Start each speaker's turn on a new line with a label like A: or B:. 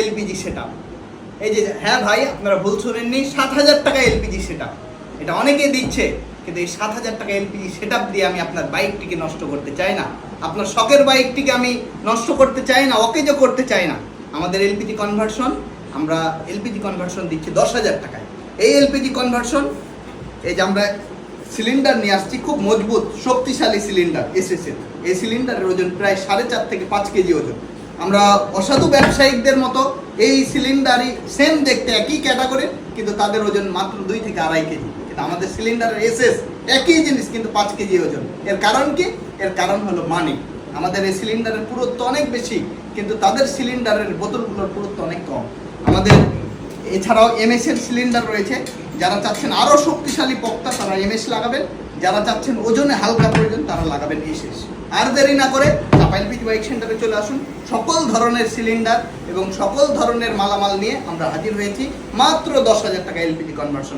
A: LPG setup. এই যে হ্যাঁ ভাই, আপনারা ভুল শুনেননি, 7,000 টাকা এলপিজি সেটআপ। এটা অনেকে দিচ্ছে, কিন্তু এই 7,000 টাকা এলপিজি সেটআপ দিয়ে আমি আপনার বাইকটিকে নষ্ট করতে চাই না, আপনার শখের বাইকটিকে আমি নষ্ট করতে চাই না, অকেজো করতে চাই না। আমাদের এলপিজি কনভার্সন, আমরা এলপিজি কনভার্সন দিচ্ছি 10,000 টাকায়। এই এলপিজি কনভার্সন, এই যে আমরা সিলিন্ডার নিয়ে আসছি, খুব মজবুত শক্তিশালী সিলিন্ডার এসএসএল। এই সিলিন্ডারের ওজন প্রায় 4.5 থেকে 5 কেজি ওজন। আমরা অসাধু ব্যবসায়িকদের মতো এই সিলিন্ডারই সেম দেখতে, একই ক্যাটাগরি, কিন্তু তাদের ওজন মাত্র 2 থেকে 2.5 কেজি। কিন্তু আমাদের সিলিন্ডারের এসএস একই জিনিস, কিন্তু 5 কেজি ওজন। এর কারণ কি? এর কারণ হলো মানি। আমাদের এই সিলিন্ডারের পুরুত্ব অনেক বেশি, কিন্তু তাদের সিলিন্ডারের বোতলগুলোর পুরুত্ব অনেক কম। আমাদের এছাড়াও এমএস এর সিলিন্ডার রয়েছে। যারা চাচ্ছেন আরও শক্তিশালী পক্তা, তারা এমএস লাগাবেন। যারা চাচ্ছেন ওজনে হালকা প্রয়োজন, তারা লাগাবেন এসএস। আর দেরি না করে চাপা এলপিজি বাইক সেন্টারে চলে আসুন। সকল ধরনের সিলিন্ডার এবং সকল ধরনের মালামাল নিয়ে আমরা হাজির হয়েছি মাত্র 10,000 টাকা এলপিজি কনভার্সন।